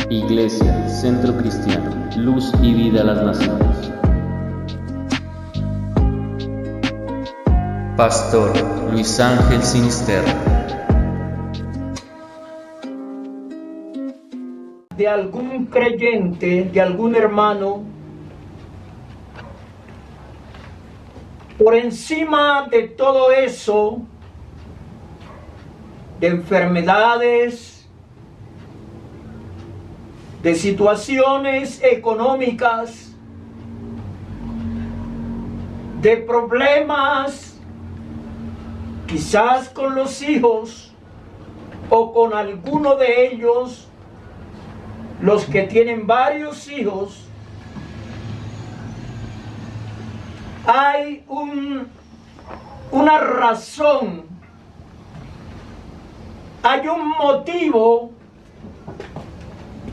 Iglesia, Centro Cristiano, Luz y Vida a las Naciones. Pastor Luis Ángel Sinisterra. De algún creyente, de algún hermano, por encima de todo eso, de enfermedades, de situaciones económicas, de problemas, quizás con los hijos o con alguno de ellos, los que tienen varios hijos, hay una razón, hay un motivo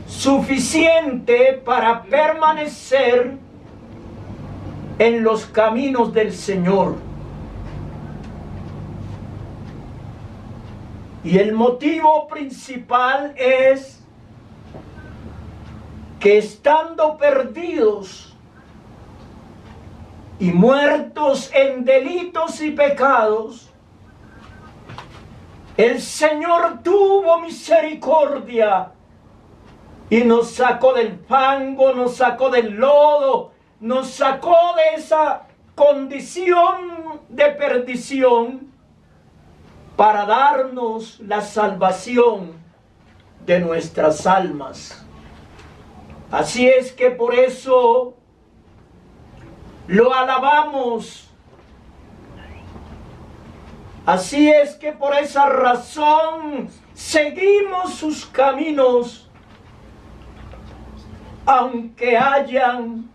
suficiente para permanecer en los caminos del Señor. Y el motivo principal es que estando perdidos y muertos en delitos y pecados, el Señor tuvo misericordia y nos sacó del fango, nos sacó del lodo, nos sacó de esa condición de perdición para darnos la salvación de nuestras almas. Así es que por eso lo alabamos. Así es que por esa razón seguimos sus caminos, aunque hayan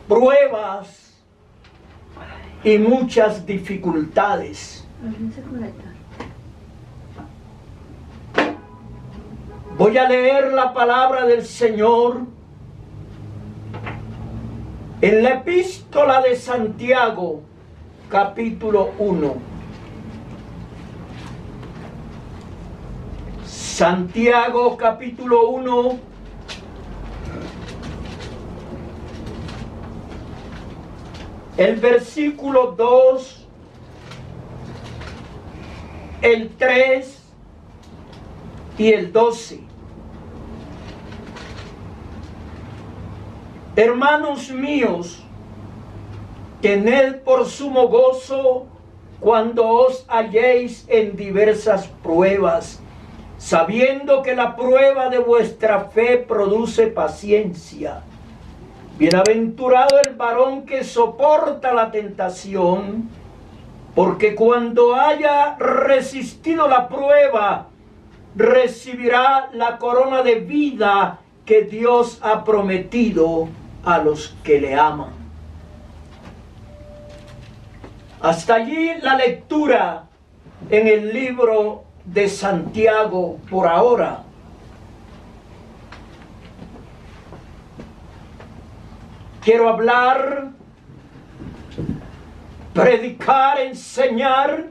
pruebas y muchas dificultades. Voy a leer la palabra del Señor en la epístola de Santiago, capítulo 1. Santiago, capítulo 1. El versículo 2, el 3 y el 12. Hermanos míos, tened por sumo gozo cuando os halléis en diversas pruebas, sabiendo que la prueba de vuestra fe produce paciencia. Bienaventurado el varón que soporta la tentación, porque cuando haya resistido la prueba, recibirá la corona de vida que Dios ha prometido a los que le aman. Hasta allí la lectura en el libro de Santiago por ahora. Quiero hablar, predicar, enseñar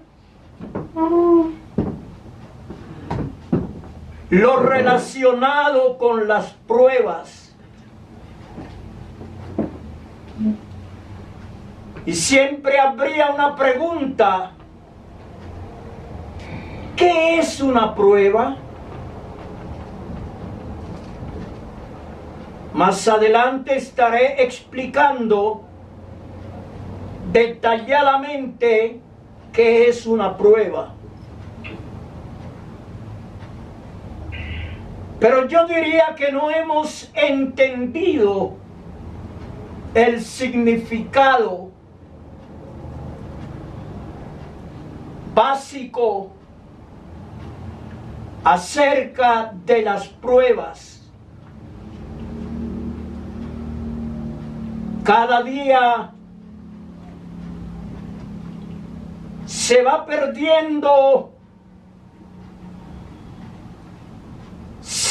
lo relacionado con las pruebas. Y siempre habría una pregunta: ¿qué es una prueba? Más adelante estaré explicando detalladamente qué es una prueba. Pero yo diría que no hemos entendido el significado básico acerca de las pruebas. Cada día se va perdiendo,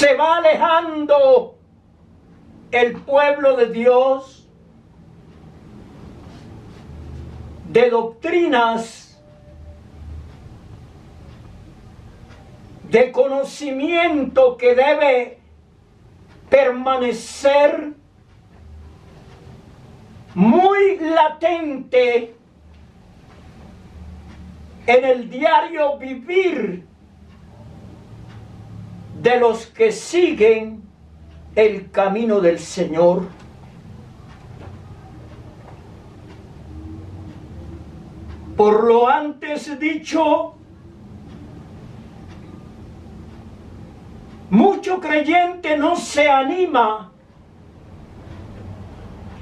se va alejando el pueblo de Dios de doctrinas, de conocimiento que debe permanecer muy latente en el diario vivir de los que siguen el camino del Señor. Por lo antes dicho, mucho creyente no se anima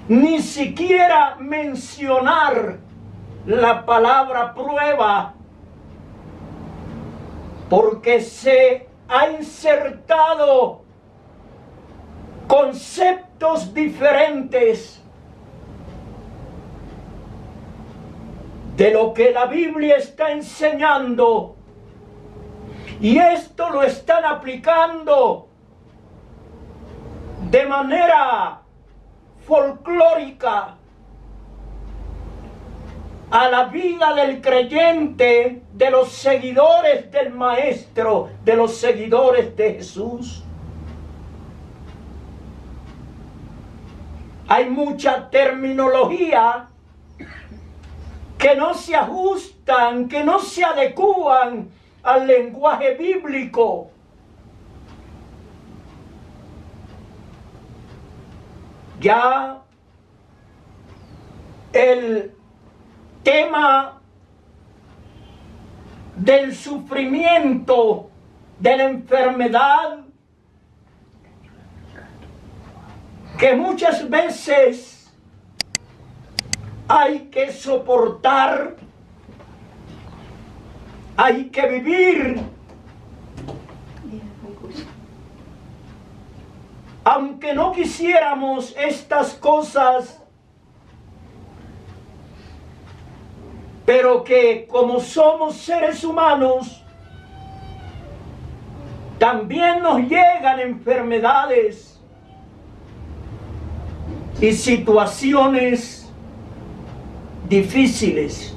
ni siquiera mencionar la palabra prueba, porque se ha insertado conceptos diferentes de lo que la Biblia está enseñando, y esto lo están aplicando de manera folclórica a la vida del creyente, de los seguidores del Maestro, de los seguidores de Jesús. Hay mucha terminología que no se ajustan, que no se adecúan al lenguaje bíblico. Ya el tema del sufrimiento, de la enfermedad, que muchas veces hay que soportar, hay que vivir, aunque no quisiéramos estas cosas, pero que como somos seres humanos, también nos llegan enfermedades y situaciones difíciles.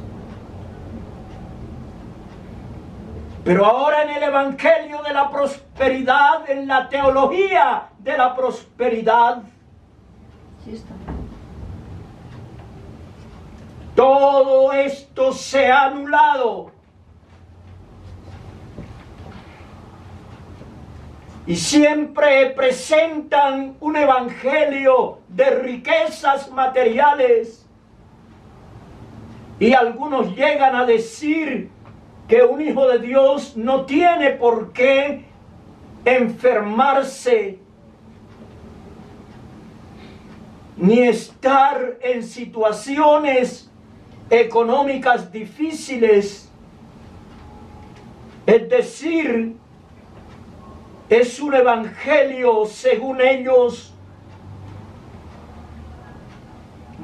Pero ahora en el Evangelio de la prosperidad, en la teología de la prosperidad, todo esto se ha anulado. Y siempre presentan un evangelio de riquezas materiales. Y algunos llegan a decir que un hijo de Dios no tiene por qué enfermarse ni estar en situaciones económicas difíciles. Es decir, es un evangelio, según ellos,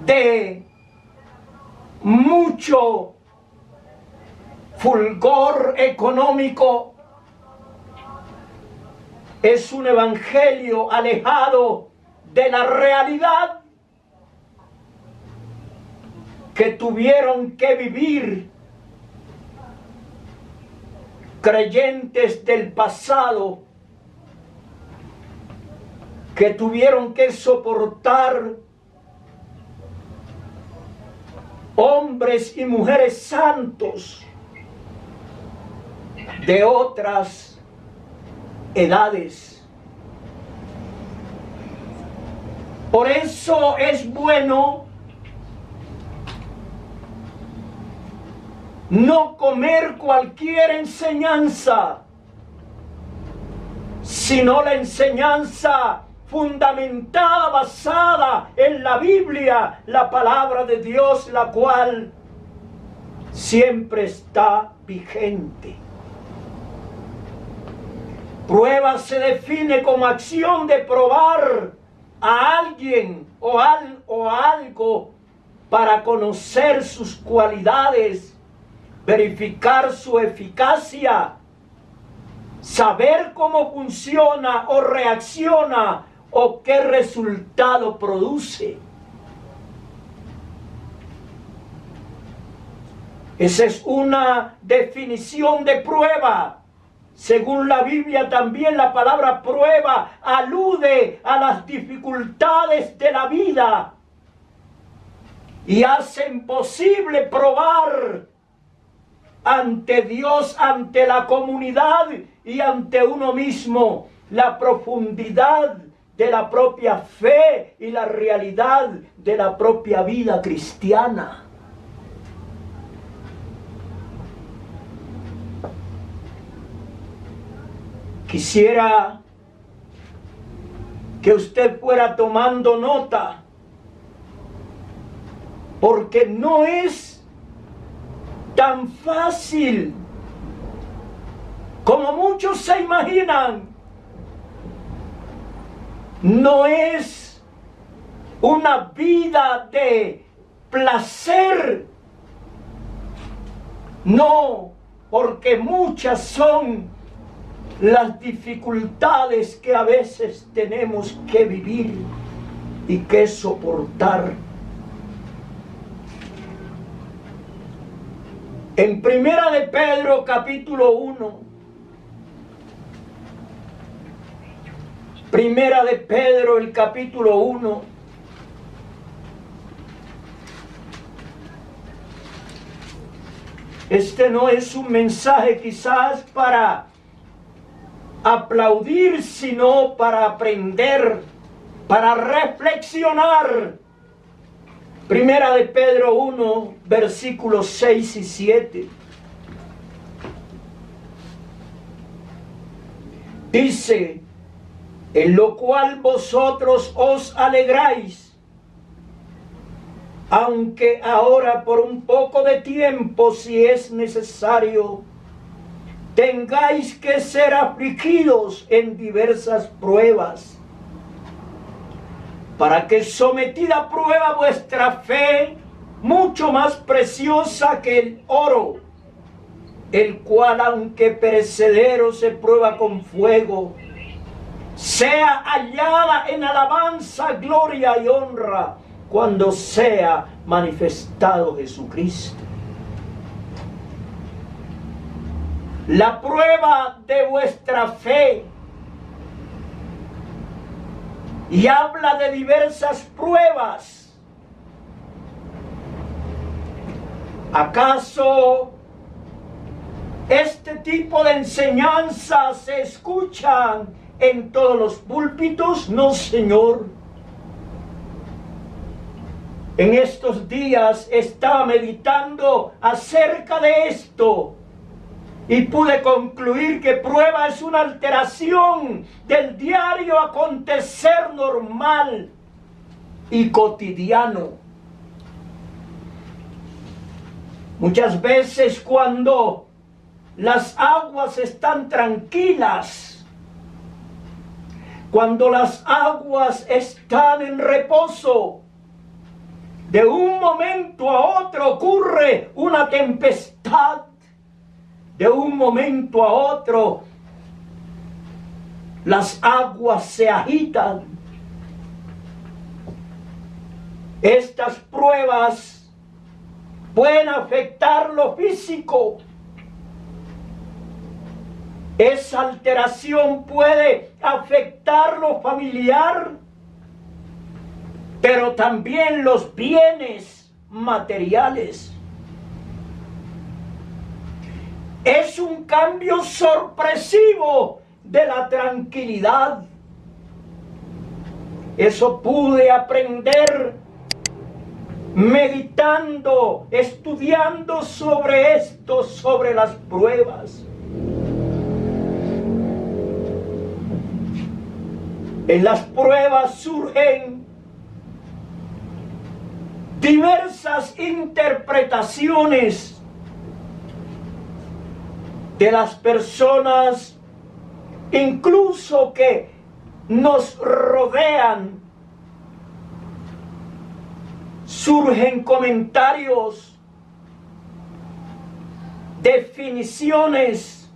de mucho fulgor económico. Es un evangelio alejado de la realidad que tuvieron que vivir creyentes del pasado, que tuvieron que soportar hombres y mujeres santos de otras edades. Por eso es bueno no comer cualquier enseñanza, sino la enseñanza fundamentada, basada en la Biblia, la palabra de Dios, la cual siempre está vigente. Prueba se define como acción de probar a alguien o algo para conocer sus cualidades, verificar su eficacia saber cómo funciona o reacciona o qué resultado produce. Esa es una definición de prueba. Según la Biblia, también la palabra prueba alude a las dificultades de la vida y hacen posible probar ante Dios, ante la comunidad y ante uno mismo la profundidad de la propia fe y la realidad de la propia vida cristiana. Quisiera que usted fuera tomando nota, porque no es tan fácil como muchos se imaginan. No es una vida de placer, no, porque muchas son las dificultades que a veces tenemos que vivir y que soportar. En Primera de Pedro, capítulo 1, Primera de Pedro, el capítulo 1, este no es un mensaje quizás para aplaudir, sino para aprender, para reflexionar. Primera de Pedro 1, versículos 6 y 7. Dice: en lo cual vosotros os alegráis, aunque ahora por un poco de tiempo, si es necesario, tengáis que ser afligidos en diversas pruebas, para que sometida a prueba vuestra fe, mucho más preciosa que el oro, el cual aunque perecedero se prueba con fuego, sea hallada en alabanza, gloria y honra cuando sea manifestado Jesucristo. La prueba de vuestra fe, y habla de diversas pruebas. ¿Acaso este tipo de enseñanzas se escuchan en todos los púlpitos? No, Señor. En estos días estaba meditando acerca de esto y pude concluir que prueba es una alteración del diario acontecer normal y cotidiano. Muchas veces cuando las aguas están tranquilas, cuando las aguas están en reposo, de un momento a otro ocurre una tempestad. De un momento a otro, las aguas se agitan. Estas pruebas pueden afectar lo físico. Esa alteración puede afectar lo familiar, pero también los bienes materiales. Es un cambio sorpresivo de la tranquilidad. Eso pude aprender meditando, estudiando sobre esto, sobre las pruebas. En las pruebas surgen diversas interpretaciones de las personas, incluso que nos rodean. Surgen comentarios, definiciones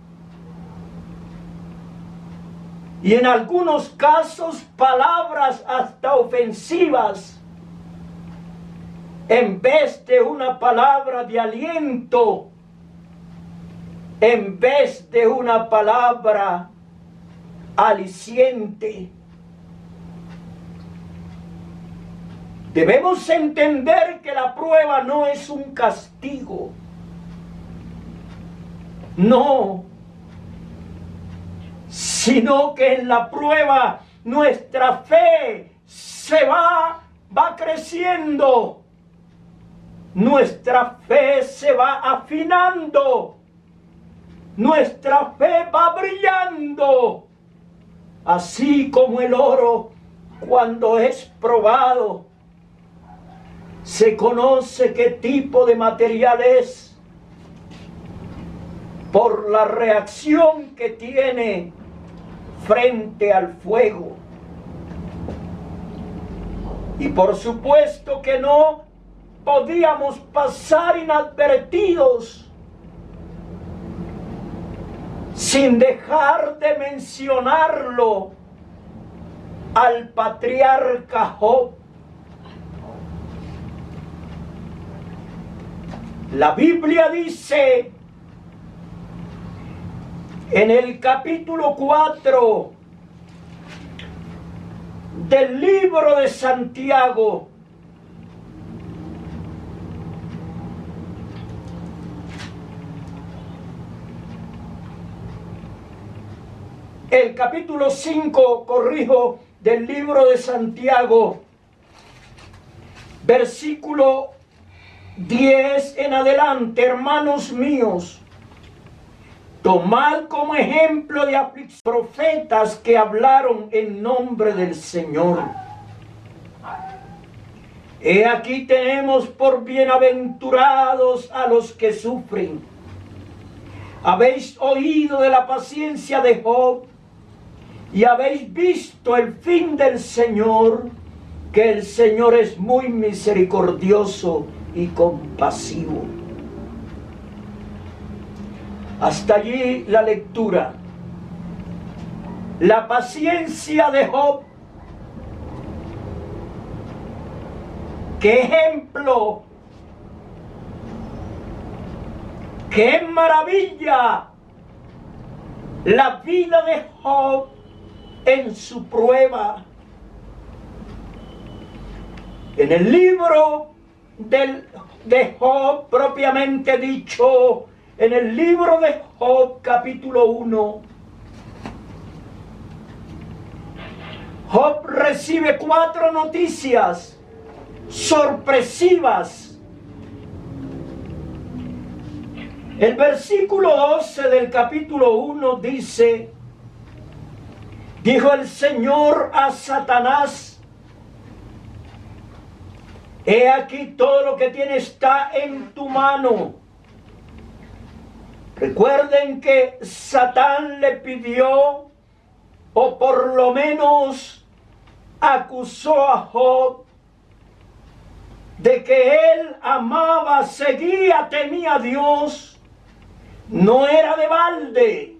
y en algunos casos palabras hasta ofensivas, en vez de una palabra de aliento, en vez de una palabra aliciente. Debemos entender que la prueba no es un castigo. No, sino que en la prueba nuestra fe se va creciendo. Nuestra fe se va afinando. Nuestra fe va brillando. Así como el oro, cuando es probado, se conoce qué tipo de material es por la reacción que tiene frente al fuego. Y por supuesto que no podíamos pasar inadvertidos sin dejar de mencionarlo al patriarca Job. La Biblia dice en el capítulo 4 del libro de Santiago, el capítulo 5, corrijo, del libro de Santiago, versículo 10 en adelante: hermanos míos, tomad como ejemplo de profetas que hablaron en nombre del Señor. He aquí tenemos por bienaventurados a los que sufren. Habéis oído de la paciencia de Job y habéis visto el fin del Señor, que el Señor es muy misericordioso y compasivo. Hasta allí la lectura. La paciencia de Job. ¡Qué ejemplo! ¡Qué maravilla! La vida de Job en su prueba. En el libro de Job propiamente dicho, en el libro de Job capítulo 1, Job recibe 4 noticias sorpresivas. El versículo 12 del capítulo 1 dice: dijo el Señor a Satanás: he aquí todo lo que tienes está en tu mano. Recuerden que Satán le pidió, o por lo menos acusó a Job de que él amaba, seguía, temía a Dios, no era de balde.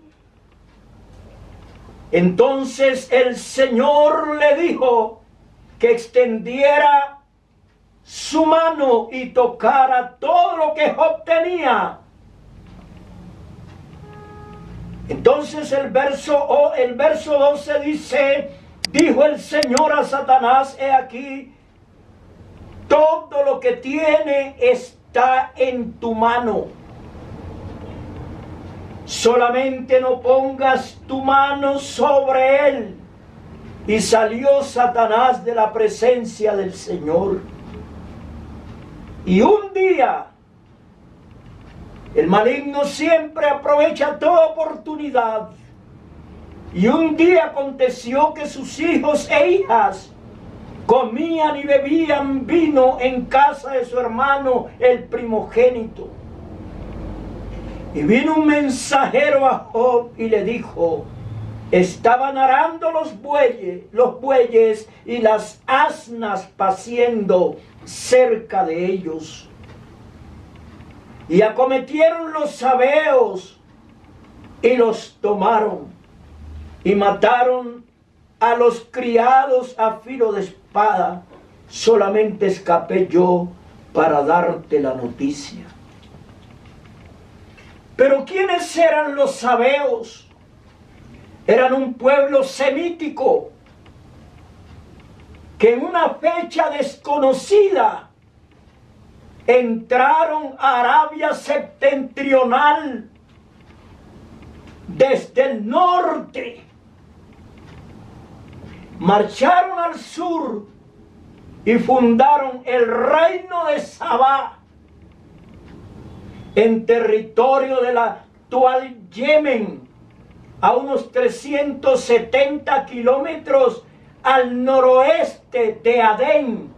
Entonces el Señor le dijo que extendiera su mano y tocara todo lo que Job tenía. Entonces el verso 12 dice: dijo el Señor a Satanás: he aquí, todo lo que tiene está en tu mano. Solamente no pongas tu mano sobre él. Y salió Satanás de la presencia del Señor. Y un día, el maligno siempre aprovecha toda oportunidad. Y un día aconteció que sus hijos e hijas comían y bebían vino en casa de su hermano, el primogénito. Y vino un mensajero a Job y le dijo: estaban arando los bueyes y las asnas paciendo cerca de ellos. Y acometieron los sabeos y los tomaron. y mataron a los criados a filo de espada. Solamente escapé yo para darte la noticia. Pero ¿quiénes eran los sabeos? Eran un pueblo semítico que en una fecha desconocida entraron a Arabia septentrional desde el norte, marcharon al sur y fundaron el reino de Sabá en territorio del actual Yemen, a unos 370 kilómetros al noroeste de Adén.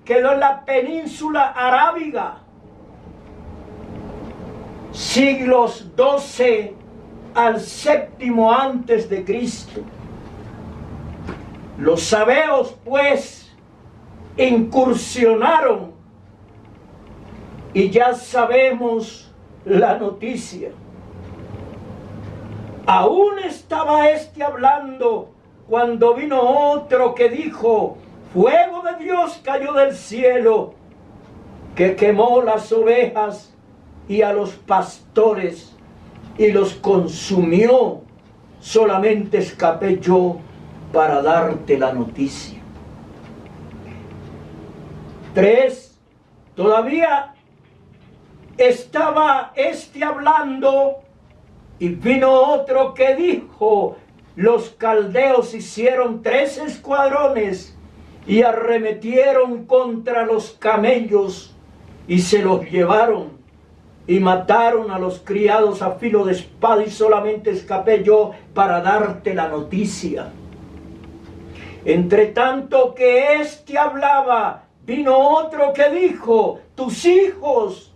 Quedó en la península arábiga. Siglos XII al VII antes de Cristo. Los sabeos, pues, incursionaron y ya sabemos la noticia. Aún estaba hablando cuando vino otro que dijo: fuego de Dios cayó del cielo, que quemó las ovejas y a los pastores y los consumió. Solamente escapé yo para darte la noticia. 3. Todavía estaba hablando y vino otro que dijo: los caldeos hicieron 3 escuadrones y arremetieron contra los camellos y se los llevaron y mataron a los criados a filo de espada, y solamente escapé yo para darte la noticia. Entre tanto que hablaba, vino otro que dijo: tus hijos.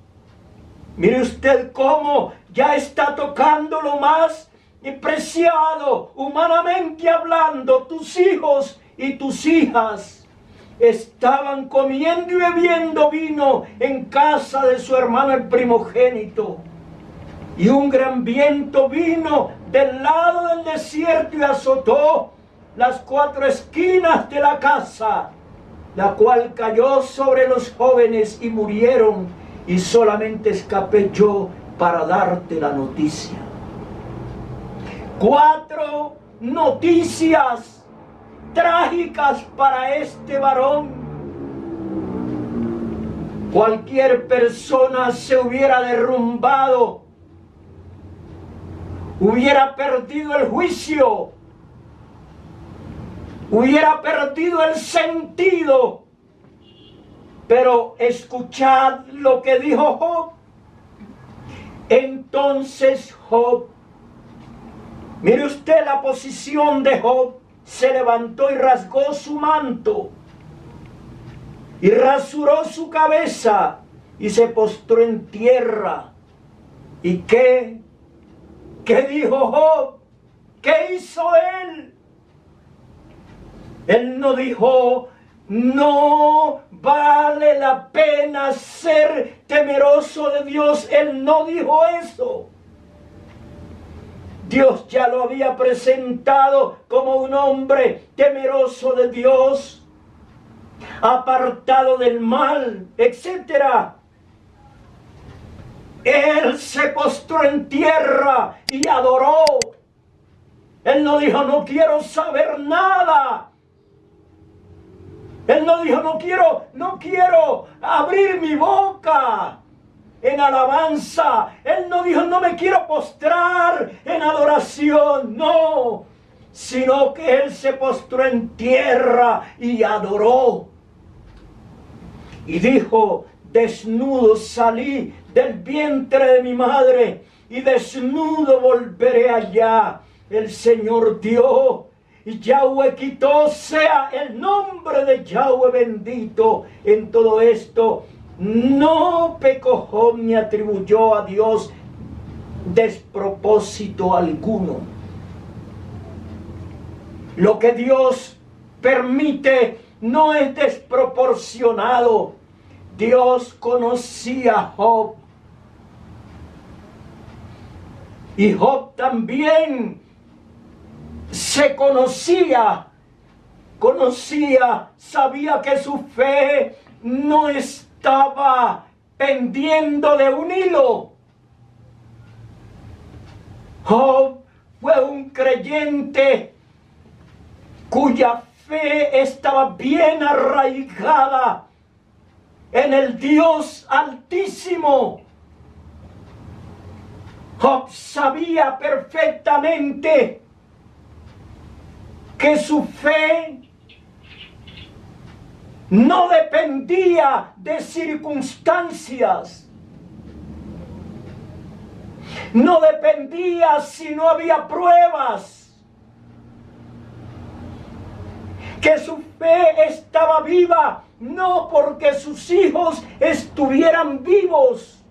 Mire usted cómo ya está tocando lo más preciado, humanamente hablando. Tus hijos y tus hijas estaban comiendo y bebiendo vino en casa de su hermano el primogénito. Y un gran viento vino del lado del desierto y azotó las 4 esquinas de la casa, la cual cayó sobre los jóvenes y murieron, y solamente escapé yo para darte la noticia. 4 noticias trágicas para este varón. Cualquier persona se hubiera derrumbado, hubiera perdido el juicio, hubiera perdido el sentido. Pero escuchad lo que dijo Job. Entonces Job, mire usted la posición de Job, se levantó y rasgó su manto y rasuró su cabeza y se postró en tierra. ¿Y qué dijo Job? ¿Qué hizo él? Él no dijo: no vale la pena ser temeroso de Dios. Él no dijo eso. Dios ya lo había presentado como un hombre temeroso de Dios, apartado del mal, etc. Él se postró en tierra y adoró. Él no dijo: no quiero saber nada. Él no dijo: no quiero abrir mi boca en alabanza. Él no dijo: no me quiero postrar en adoración. No, sino que él se postró en tierra y adoró. Y dijo: desnudo salí del vientre de mi madre y desnudo volveré allá. El Señor dio y Yahweh quitó, sea el nombre de Yahweh bendito. En todo esto no pecó Job ni atribuyó a Dios despropósito alguno. Lo que Dios permite no es desproporcionado. Dios conocía a Job. Y Job también se sabía que su fe no estaba pendiendo de un hilo. Job fue un creyente cuya fe estaba bien arraigada en el Dios Altísimo. Job sabía perfectamente que su fe no dependía de circunstancias, no dependía si no había pruebas, que su fe estaba viva no porque sus hijos estuvieran vivos,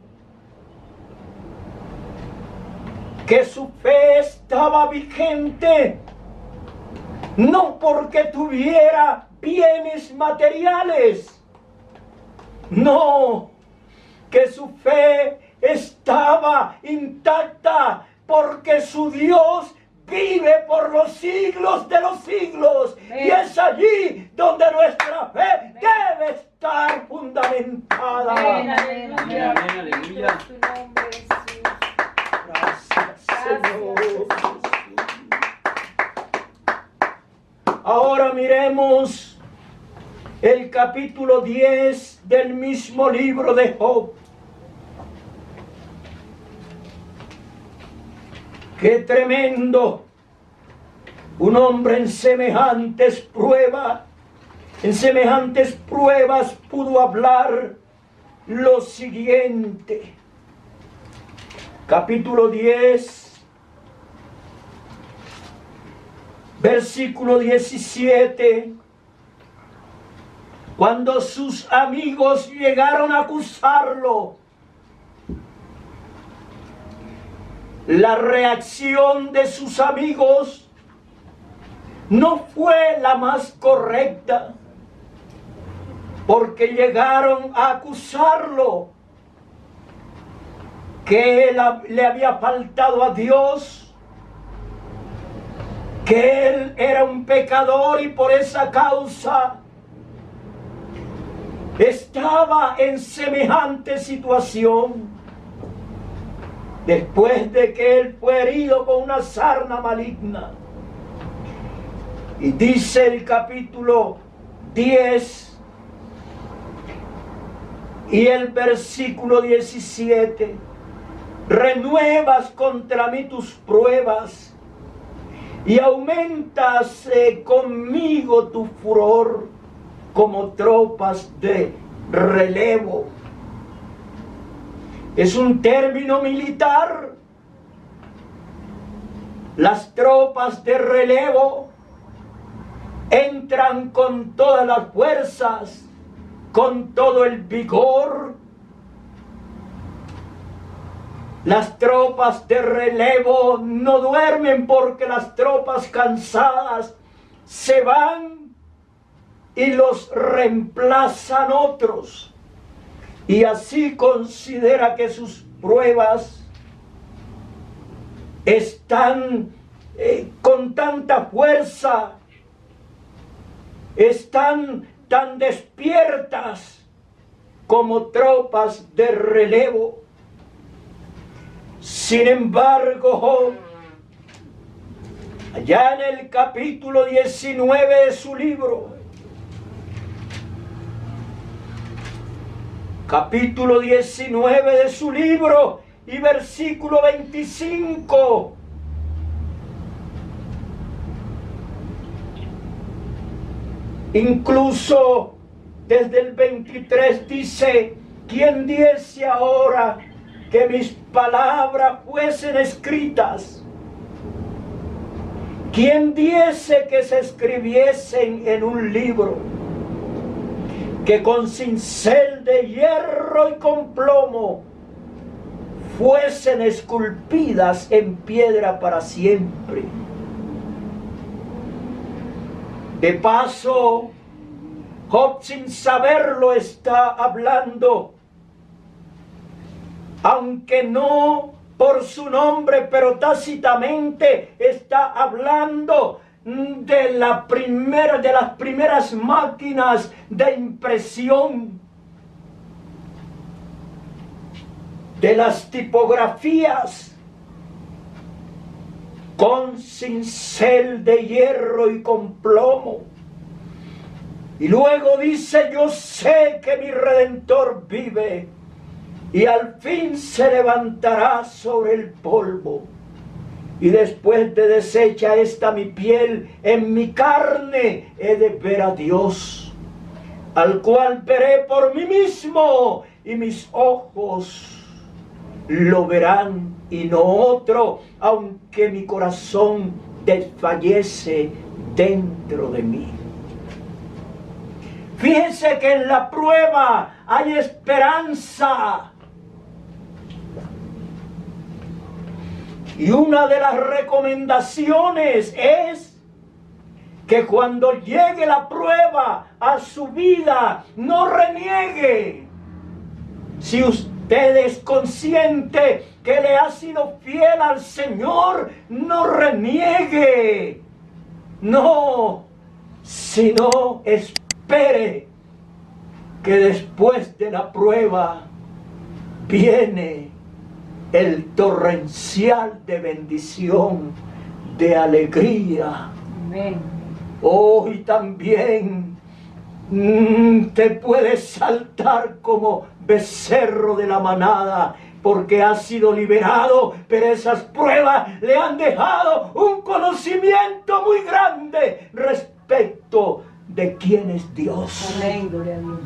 que su fe estaba vigente no porque tuviera bienes materiales, no, que su fe estaba intacta porque su Dios vive por los siglos de los siglos. Amén. Y es allí donde nuestra fe debe estar fundamentada. Amén, amén, amén. Amén, aleluya. Gracias, Señor. Ahora miremos el capítulo 10 del mismo libro de Job. ¡Qué tremendo! Un hombre en semejantes pruebas pudo hablar lo siguiente. Capítulo 10, versículo 17. Cuando sus amigos llegaron a acusarlo, la reacción de sus amigos no fue la más correcta, porque llegaron a acusarlo que él le había faltado a Dios, que él era un pecador y por esa causa estaba en semejante situación. Después de que él fue herido con una sarna maligna. Y dice el capítulo 10 y el versículo 17: renuevas contra mí tus pruebas y aumentas conmigo tu furor como tropas de relevo. Es un término militar. Las tropas de relevo entran con todas las fuerzas, con todo el vigor. Las tropas de relevo no duermen porque las tropas cansadas se van y los reemplazan otros. Y así considera que sus pruebas están con tanta fuerza, están tan despiertas como tropas de relevo. Sin embargo, Job, allá en el capítulo 19 de su libro, capítulo 19 de su libro y versículo 25. Incluso desde el 23 dice: ¿quién diese ahora que mis palabras fuesen escritas? ¿Quién diese que se escribiesen en un libro? Que con cincel de hierro y con plomo fuesen esculpidas en piedra para siempre. De paso, Job, sin saberlo, está hablando, aunque no por su nombre, pero tácitamente está hablando de las primeras máquinas de impresión, de las tipografías con cincel de hierro y con plomo. Y luego dice: yo sé que mi Redentor vive y al fin se levantará sobre el polvo. Y después de deshecha esta mi piel, en mi carne he de ver a Dios, al cual veré por mí mismo, y mis ojos lo verán y no otro, aunque mi corazón desfallece dentro de mí. Fíjense que en la prueba hay esperanza. Y una de las recomendaciones es que cuando llegue la prueba a su vida, no reniegue. Si usted es consciente que le ha sido fiel al Señor, no reniegue. No, sino espere que después de la prueba viene el torrencial de bendición, de alegría. Amén. Oh, y también te puedes saltar como becerro de la manada, porque ha sido liberado, pero esas pruebas le han dejado un conocimiento muy grande respecto de quién es Dios. Amén, gloria a Dios.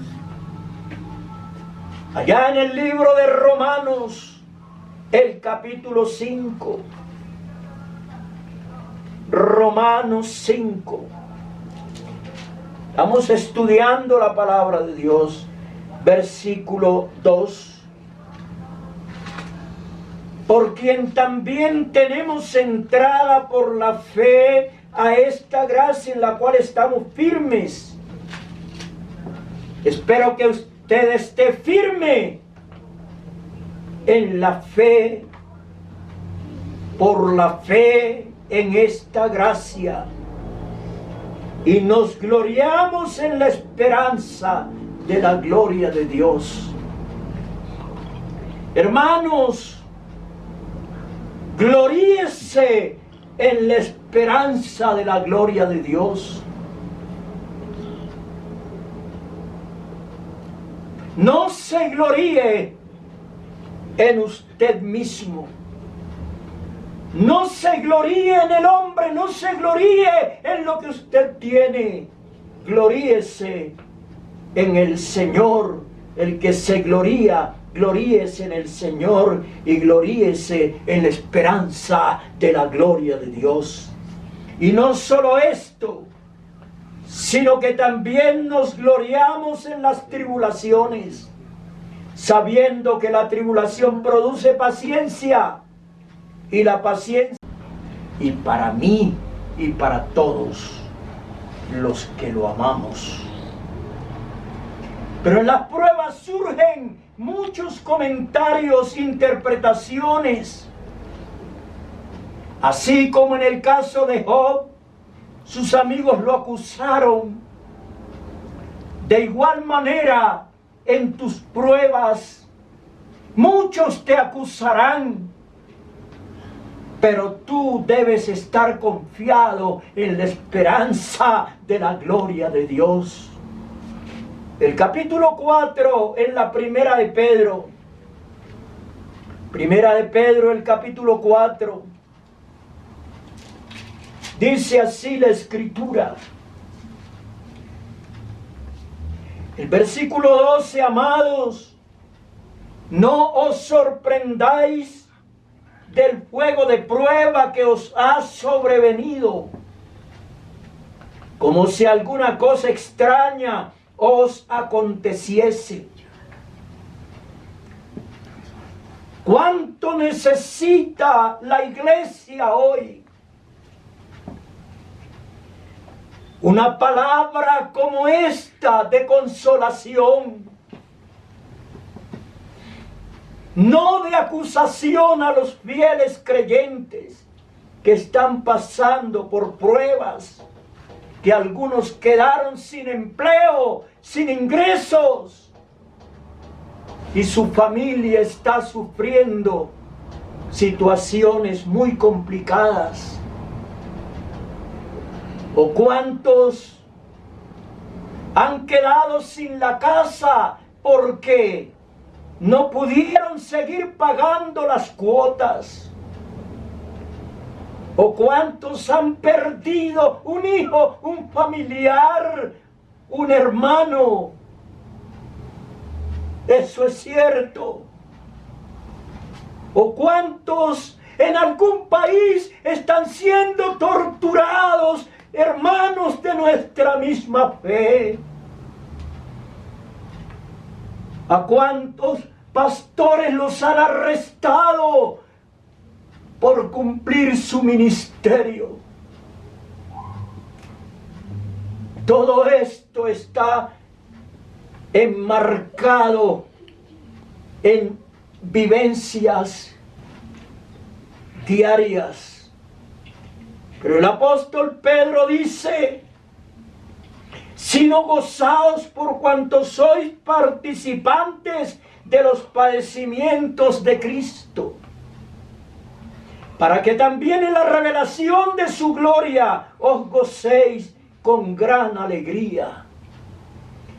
Allá en el libro de Romanos, el capítulo 5, Romanos 5, estamos estudiando la palabra de Dios, versículo 2. Por quien también tenemos entrada por la fe a esta gracia en la cual estamos firmes. Espero que usted esté firme en la fe, por la fe en esta gracia. Y nos gloriamos en la esperanza de la gloria de Dios. Hermanos, gloríese en la esperanza de la gloria de Dios. No se gloríe en usted mismo. No se gloríe en el hombre, no se gloríe en lo que usted tiene. Gloríese en el Señor. El que se gloría, gloríese en el Señor y gloríese en la esperanza de la gloria de Dios. Y no solo esto, sino que también nos gloriamos en las tribulaciones, sabiendo que la tribulación produce paciencia, y la paciencia, y para mí y para todos los que lo amamos. Pero en las pruebas surgen muchos comentarios, interpretaciones. Así como en el caso de Job, sus amigos lo acusaron. De igual manera, en tus pruebas, muchos te acusarán. Pero tú debes estar confiado en la esperanza de la gloria de Dios. El capítulo 4 en la primera de Pedro. Primera de Pedro, el capítulo 4. Dice así la Escritura. El versículo 12, amados, no os sorprendáis del fuego de prueba que os ha sobrevenido, como si alguna cosa extraña os aconteciese. ¿Cuánto necesita la iglesia hoy una palabra como esta de consolación? No de acusación a los fieles creyentes, que están pasando por pruebas, que algunos quedaron sin empleo, sin ingresos, y su familia está sufriendo situaciones muy complicadas. ¿O cuántos han quedado sin la casa porque no pudieron seguir pagando las cuotas? ¿O cuántos han perdido un hijo, un familiar, un hermano? Eso es cierto. ¿O cuántos en algún país están siendo torturados, hermanos de nuestra misma fe? ¿A cuántos pastores los han arrestado por cumplir su ministerio? Todo esto está enmarcado en vivencias diarias. Pero el apóstol Pedro dice: sino gozaos por cuanto sois participantes de los padecimientos de Cristo, para que también en la revelación de su gloria os gocéis con gran alegría.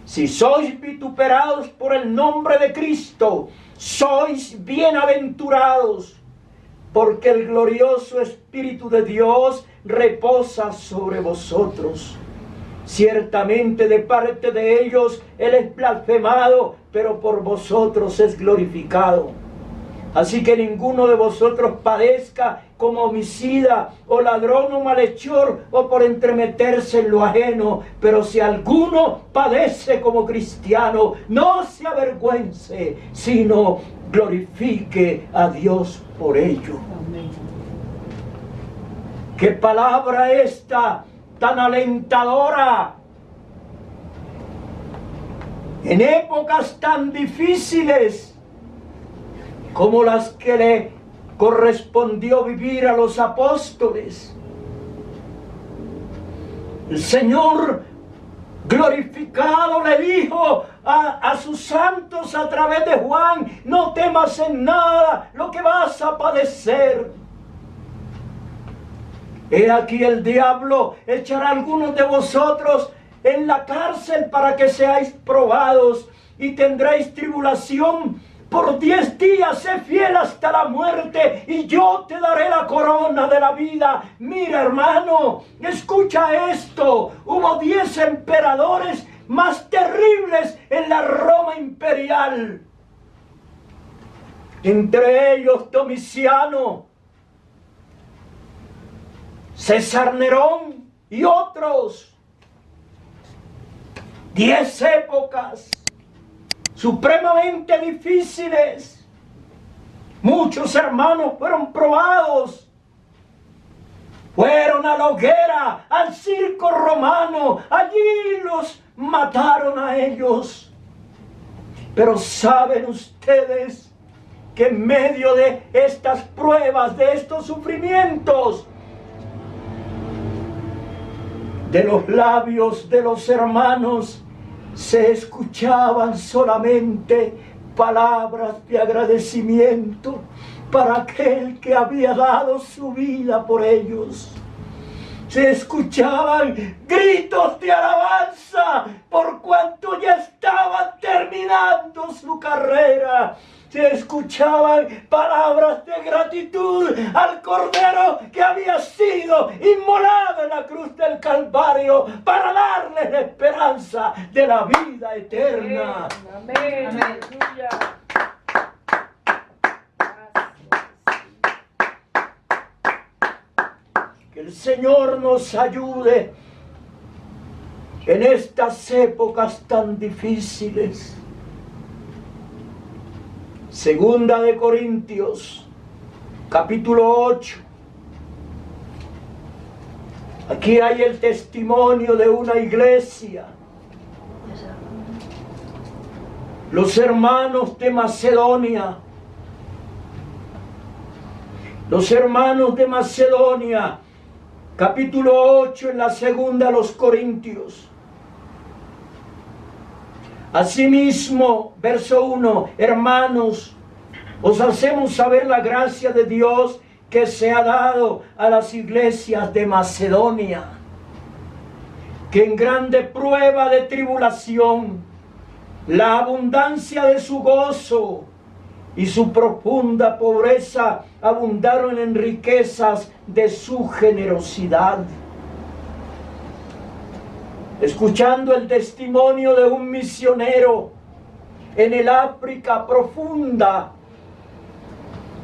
Si sois vituperados por el nombre de Cristo, sois bienaventurados, porque el glorioso Espíritu de Dios reposa sobre vosotros. Ciertamente de parte de ellos Él es blasfemado, pero por vosotros es glorificado. Así que ninguno de vosotros padezca como homicida, o ladrón, o malhechor, o por entremeterse en lo ajeno. Pero si alguno padece como cristiano, no se avergüence, sino glorifique a Dios por ello. Amén. ¡Qué palabra esta tan alentadora! En épocas tan difíciles como las que le correspondió vivir a los apóstoles, el Señor glorificado le dijo a sus santos a través de Juan: no temas en nada lo que vas a padecer. He aquí el diablo echará a algunos de vosotros en la cárcel para que seáis probados, y tendréis tribulación por 10 días. Sé fiel hasta la muerte, y yo te daré la corona de la vida. Mira, hermano, escucha esto. Hubo 10 emperadores más terribles en la Roma imperial, entre ellos Domiciano, César Nerón y otros. 10 épocas supremamente difíciles. Muchos hermanos fueron probados, fueron a la hoguera, al circo romano, allí los mataron a ellos. Pero saben ustedes que en medio de estas pruebas, de estos sufrimientos, de los labios de los hermanos se escuchaban solamente palabras de agradecimiento para aquel que había dado su vida por ellos. Se escuchaban gritos de alabanza por cuanto ya estaban terminando su carrera. Se escuchaban palabras de gratitud al Cordero que había sido inmolado en la cruz del Calvario para darles la esperanza de la vida eterna. Amén. Amén. Aleluya. Que el Señor nos ayude en estas épocas tan difíciles. Segunda de Corintios, capítulo 8. Aquí hay el testimonio de una iglesia. Los hermanos de Macedonia Los hermanos de Macedonia, capítulo 8 en la segunda a los Corintios. Asimismo, verso 1, hermanos, os hacemos saber la gracia de Dios que se ha dado a las iglesias de Macedonia, que en grande prueba de tribulación, la abundancia de su gozo y su profunda pobreza abundaron en riquezas de su generosidad. Escuchando el testimonio de un misionero en el África profunda,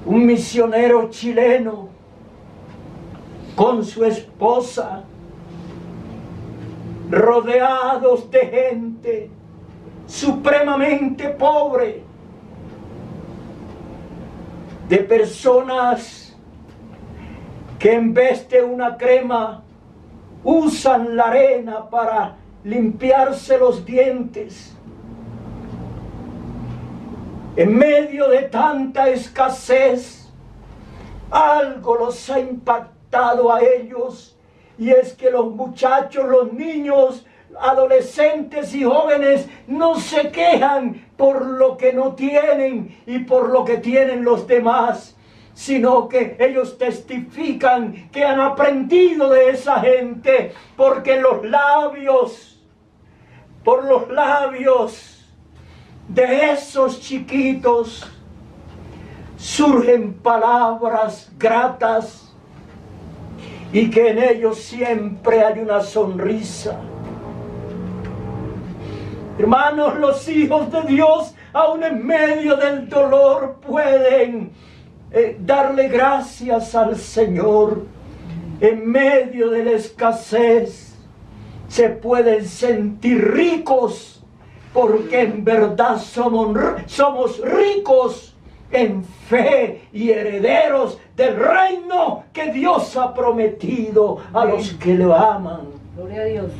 un misionero chileno con su esposa, rodeados de gente supremamente pobre, de personas que en vez de una crema usan la arena para limpiarse los dientes. En medio de tanta escasez, algo los ha impactado a ellos, y es que los muchachos, los niños, adolescentes y jóvenes no se quejan por lo que no tienen y por lo que tienen los demás, sino que ellos testifican que han aprendido de esa gente, porque por los labios de esos chiquitos surgen palabras gratas, y que en ellos siempre hay una sonrisa. Hermanos, los hijos de Dios, aun en medio del dolor, pueden darle gracias al Señor. En medio de la escasez se pueden sentir ricos, porque en verdad somos ricos en fe y herederos del reino que Dios ha prometido a los que lo aman. Gloria a Dios.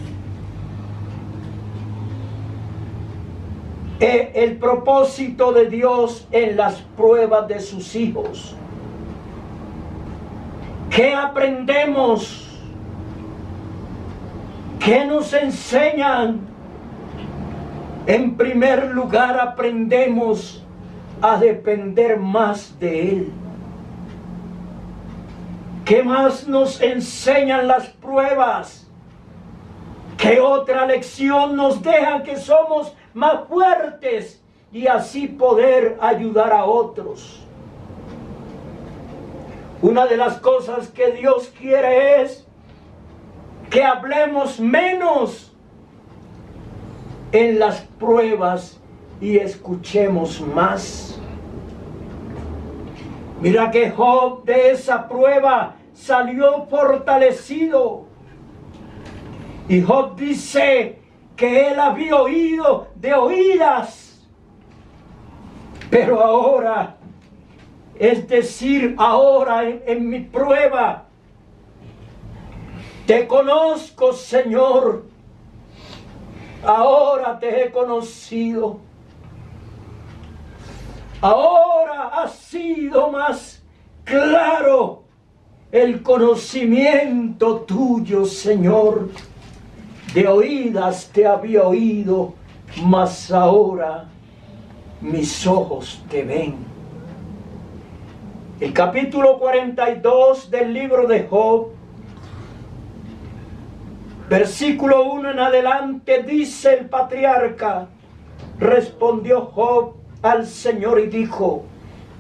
El propósito de Dios en las pruebas de sus hijos. ¿Qué aprendemos? ¿Qué nos enseñan? En primer lugar, aprendemos a depender más de Él. ¿Qué más nos enseñan las pruebas? ¿Qué otra lección nos deja? Que somos más fuertes y así poder ayudar a otros. Una de las cosas que Dios quiere es que hablemos menos en las pruebas y escuchemos más. Mira que Job de esa prueba salió fortalecido. Y Job dice que él había oído de oídas, pero ahora, es decir, ahora en mi prueba, te conozco, Señor. Ahora te he conocido. Ahora ha sido más claro el conocimiento tuyo, Señor. De oídas te había oído, mas ahora mis ojos te ven. El capítulo 42 del libro de Job, versículo 1 en adelante, dice el patriarca: respondió Job al Señor y dijo: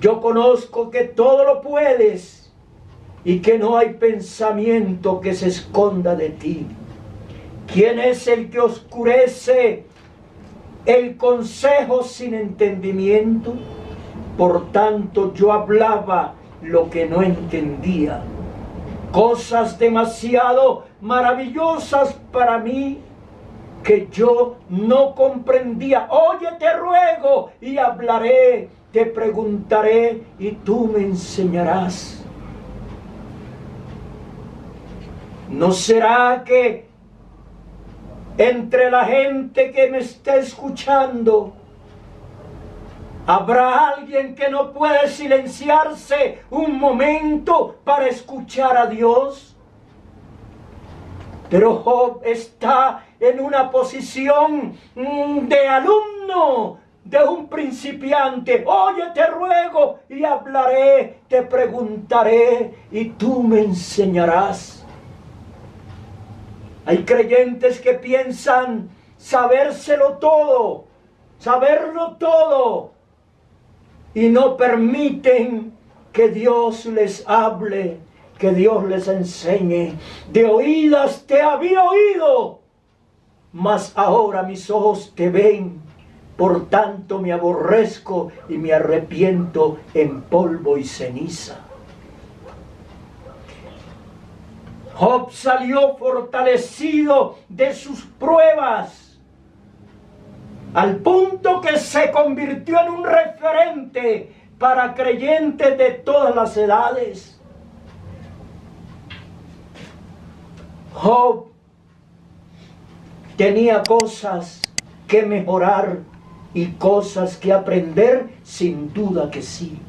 yo conozco que todo lo puedes y que no hay pensamiento que se esconda de ti. ¿Quién es el que oscurece el consejo sin entendimiento? Por tanto, yo hablaba lo que no entendía, cosas demasiado maravillosas para mí que yo no comprendía. Oye, te ruego y hablaré, te preguntaré y tú me enseñarás. ¿No será que entre la gente que me está escuchando ¿Habrá alguien que no puede silenciarse un momento para escuchar a Dios? Pero Job está en una posición de alumno, de un principiante. Oye, te ruego y hablaré, te preguntaré y tú me enseñarás. Hay creyentes que piensan sabérselo todo, saberlo todo, y no permiten que Dios les hable, que Dios les enseñe. De oídas te había oído, mas ahora mis ojos te ven. Por tanto me aborrezco y me arrepiento en polvo y ceniza. Job salió fortalecido de sus pruebas, al punto que se convirtió en un referente para creyentes de todas las edades. Job tenía cosas que mejorar y cosas que aprender, sin duda que sí.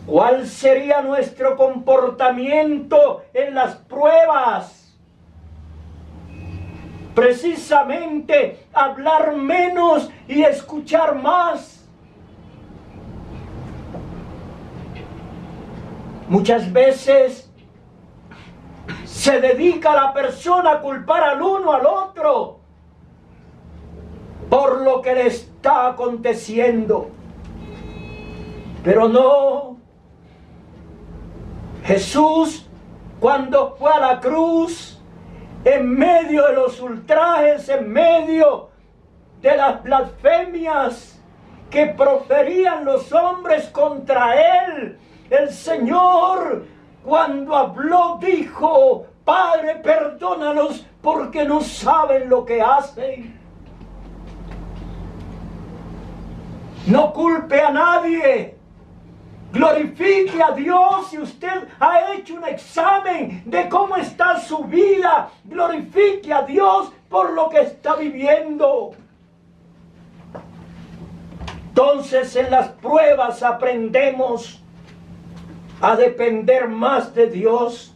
¿Cuál sería nuestro comportamiento en las pruebas? Precisamente hablar menos y escuchar más. Muchas veces se dedica la persona a culpar al uno al otro por lo que le está aconteciendo. Pero no. Jesús, cuando fue a la cruz, en medio de los ultrajes, en medio de las blasfemias que proferían los hombres contra él, el Señor, cuando habló, dijo: Padre, perdónalos porque no saben lo que hacen. No culpe a nadie. Glorifique a Dios. Si usted ha hecho un examen de cómo está su vida, glorifique a Dios por lo que está viviendo. Entonces, en las pruebas aprendemos a depender más de Dios.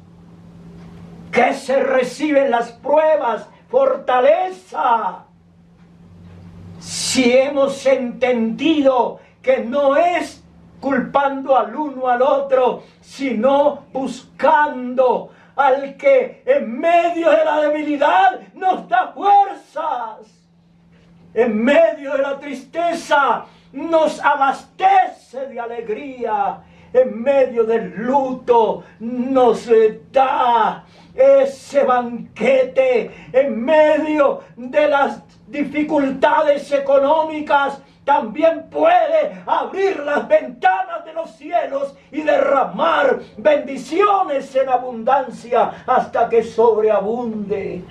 ¿Qué se recibe en las pruebas? Fortaleza. Si hemos entendido que no es culpando al uno al otro, sino buscando al que en medio de la debilidad nos da fuerzas, en medio de la tristeza nos abastece de alegría, en medio del luto nos da ese banquete, en medio de las dificultades económicas también puede abrir las ventanas de los cielos y derramar bendiciones en abundancia hasta que sobreabunde.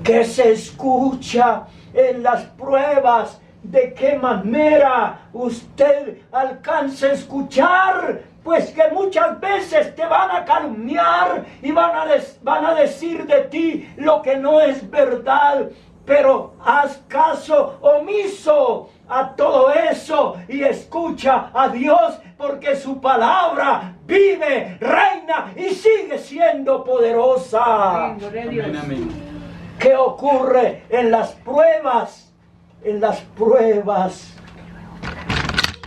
¿Qué se escucha en las pruebas? ¿De qué manera usted alcanza a escuchar? Pues que muchas veces te van a calumniar y van a decir de ti lo que no es verdad. Pero haz caso omiso a todo eso y escucha a Dios, porque su palabra vive, reina y sigue siendo poderosa. Amén, amén. ¿Qué ocurre en las pruebas? En las pruebas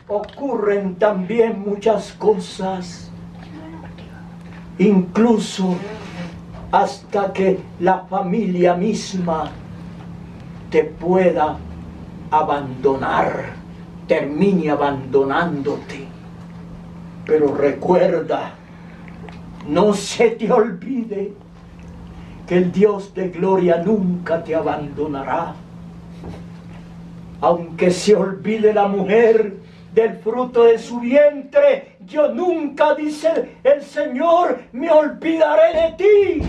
ocurren también muchas cosas, incluso hasta que la familia misma te pueda abandonar, termine abandonándote. Pero recuerda, no se te olvide que el Dios de gloria nunca te abandonará. Aunque se olvide la mujer del fruto de su vientre, yo nunca, dice el Señor, me olvidaré de ti.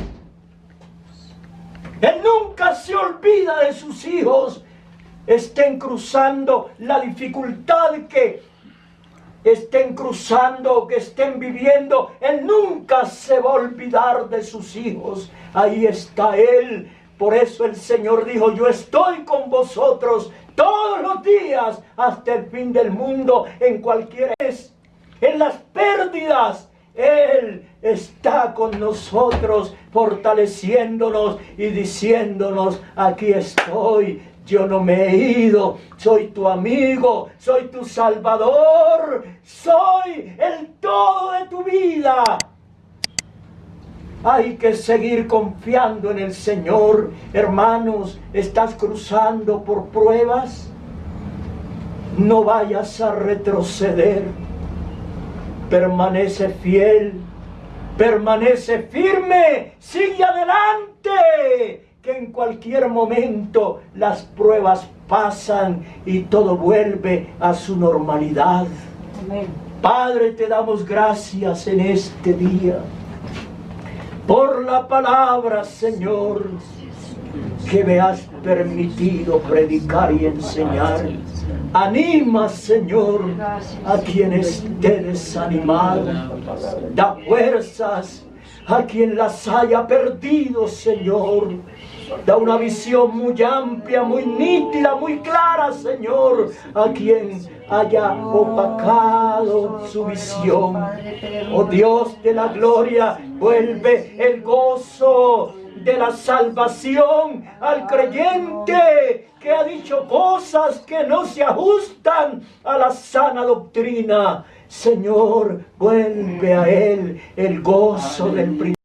Él nunca se olvida de sus hijos, estén cruzando la dificultad que estén cruzando, que estén viviendo. Él nunca se va a olvidar de sus hijos. Ahí está Él. Por eso el Señor dijo: yo estoy con vosotros todos los días hasta el fin del mundo, en cualquier vez, en las pérdidas. Él está con nosotros, fortaleciéndonos y diciéndonos: aquí estoy, yo no me he ido, soy tu amigo, soy tu salvador, soy el todo de tu vida. Hay que seguir confiando en el Señor. Hermanos, ¿estás cruzando por pruebas? No vayas a retroceder. Permanece fiel, permanece firme, sigue adelante, que en cualquier momento las pruebas pasan y todo vuelve a su normalidad. Amén. Padre, te damos gracias en este día por la palabra, Señor, que me has permitido predicar y enseñar. Anima, Señor, a quien esté desanimado. Da fuerzas a quien las haya perdido, Señor. Da una visión muy amplia, muy nítida, muy clara, Señor, a quien haya opacado su visión. Oh Dios de la gloria, vuelve el gozo de la salvación al creyente que ha dicho cosas que no se ajustan a la sana doctrina. Señor, vuelve a él el gozo del principio.